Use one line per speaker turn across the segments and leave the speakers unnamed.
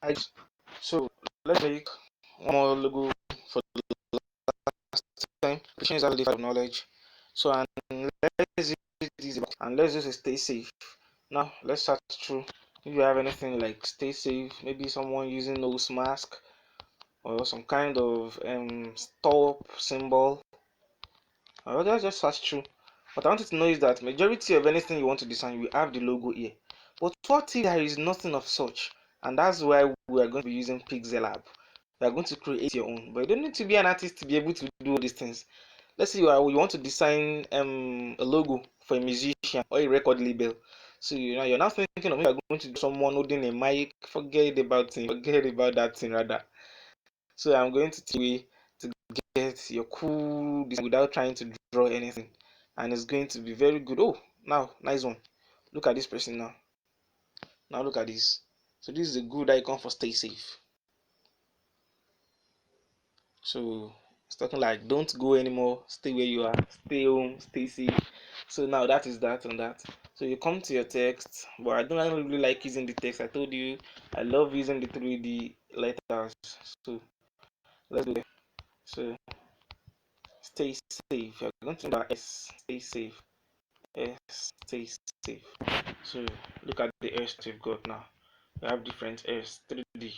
I so let's make one more logo for the last time. Patience has the knowledge. So and let's use this and let's just stay safe. Now let's start through. If you have anything like stay safe, maybe someone using nose mask or some kind of stop symbol. Let's just search through. What I want you to know is that majority of anything you want to design, you have the logo here. But what if there is nothing of such? And that's why we are going to be using Pixel Lab. We are going to create your own. But you don't need to be an artist to be able to do all these things. Let's say you want to design a logo for a musician or a record label. So you're now thinking of maybe you're going to do someone holding a mic. Forget about that thing rather. So I'm going to teach you a way to get your cool design without trying to draw anything, and it's going to be very good. Oh, now nice one. Look at this person now. Now look at this. So this is a good icon for stay safe. So it's talking like don't go anymore, stay where you are, stay home, stay safe. So now that is that on that. So you come to your text, but I don't really like using the text. I told you I love using the 3D letters. So let's go there. So stay safe. You're going to remember S, stay safe. S, stay safe. So look at the S we've got now. We have different S, 3D.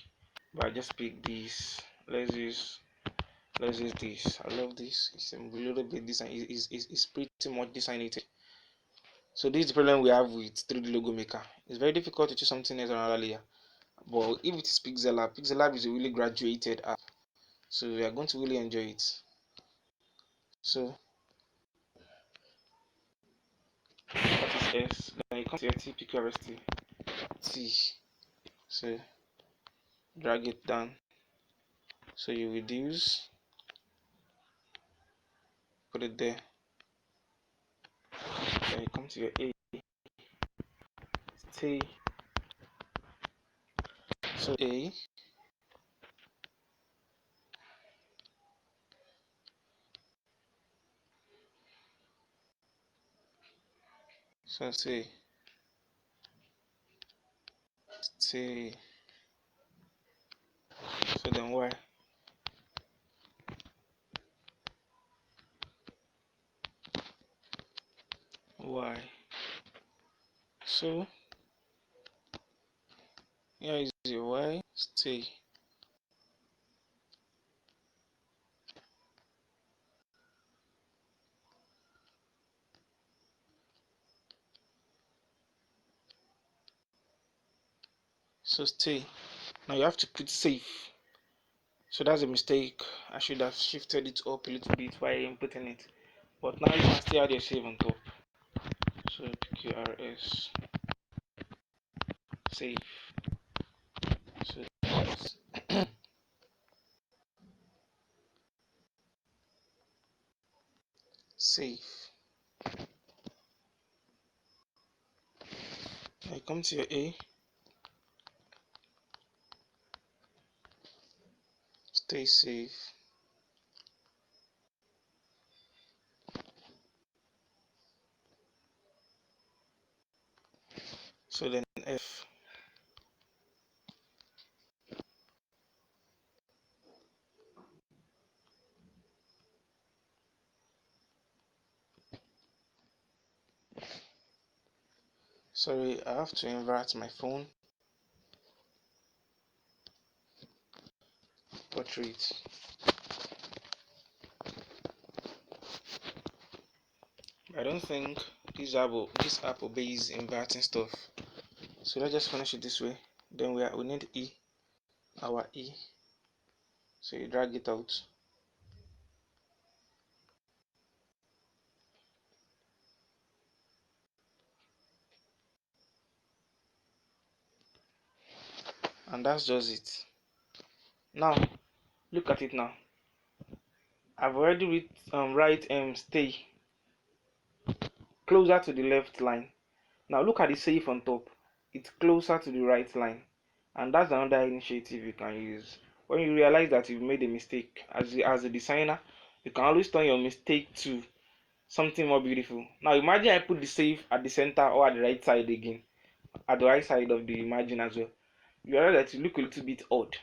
But I just pick this. Let's use this. I love this. It's a little bit design. It's pretty much designated. So this is the problem we have with 3D logo maker. It's very difficult to choose something else on another layer. But if it is Pixel Lab is a really graduated app. So we are going to really enjoy it. So that is S. Then you come to your T, pick your RST. T. So drag it down. So you reduce, put it there. Then you come to your A. T. So A. So say T. So then Y. Y. So here is your Y. Stay. So stay. Now you have to put safe. So that's a mistake. I should have shifted it up a little bit while inputting it. But now you can still add your save on top. So PQRS save. So that's save. Now you come to your A. Stay safe. So then F. Sorry, I have to invert my phone. Portrait. I don't think this app obeys inverting stuff. So let's just finish it this way. Then we need E, our E. So you drag it out. And that's just it. Now look at it now. I've already write stay closer to the left line. Now look at the safe on top. It's closer to the right line. And that's another initiative you can use. When you realize that you've made a mistake as a designer, you can always turn your mistake to something more beautiful. Now imagine I put the safe at the center or at the right side again, at the right side of the margin as well. you realize that you look a little bit odd.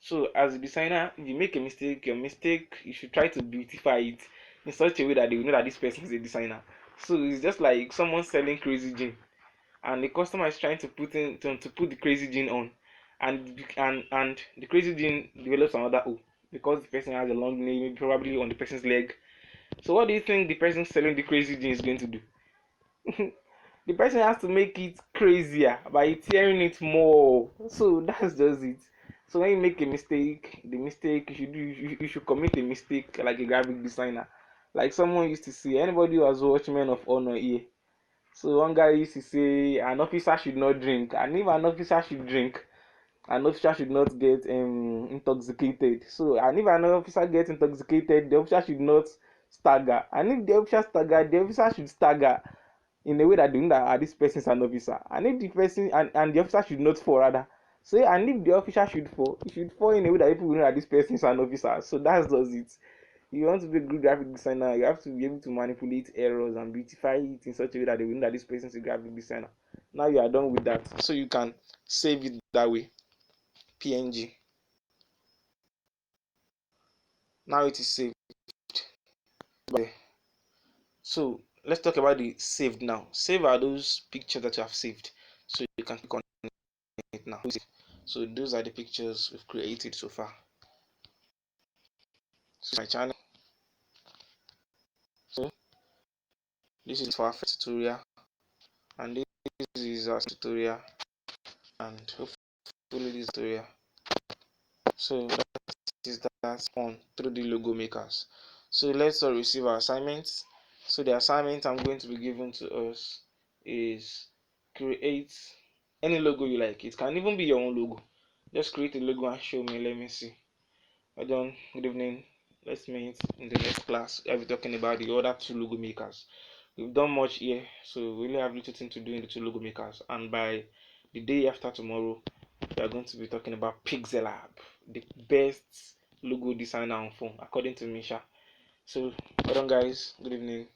So as a designer, if you make a mistake, your mistake, you should try to beautify it in such a way that they will know that this person is a designer. So it's just like someone selling crazy jean, and the customer is trying to put the crazy jean on, and the crazy jean develops another O because the person has a long nail, probably on the person's leg. So what do you think the person selling the crazy jean is going to do? The person has to make it crazier by tearing it more. So that's just it. So when you make a mistake, the mistake you should commit a mistake like a graphic designer. Like someone used to say, anybody who has watched Men of Honor here. So one guy used to say an officer should not drink, and if an officer should drink, an officer should not get intoxicated. So and if an officer gets intoxicated, the officer should not stagger. And if the officer stagger, the officer should stagger in a way that they know that this person is an officer. And if the person and the officer should not fall rather. So and if the officer should fall, he should fall in a way that people will know that this person is an officer. So that's does it. If you want to be a good graphic designer, you have to be able to manipulate errors and beautify it in such a way that they will know that this person is a graphic designer. Now you are done with that. So you can save it that way. PNG. Now it is saved. So let's talk about the saved now. Save are those pictures that you have saved. So you can click on it now. So those are the pictures we've created so far. This is my channel. So this is for our first tutorial, and this is our tutorial, and hopefully this tutorial. So that is that on through the logo makers. So let's receive our assignments. So the assignment I'm going to be given to us is create any logo you like. It can even be your own logo. Just create a logo and show me. Let me see. Well done. Good evening. Let's meet in the next class. I'll be talking about the other two logo makers. We've done much here, so we really have little thing to do in the two logo makers. And by the day after tomorrow, we are going to be talking about Pixellab, the best logo designer on phone, according to Misha. So, well done, guys. Good evening.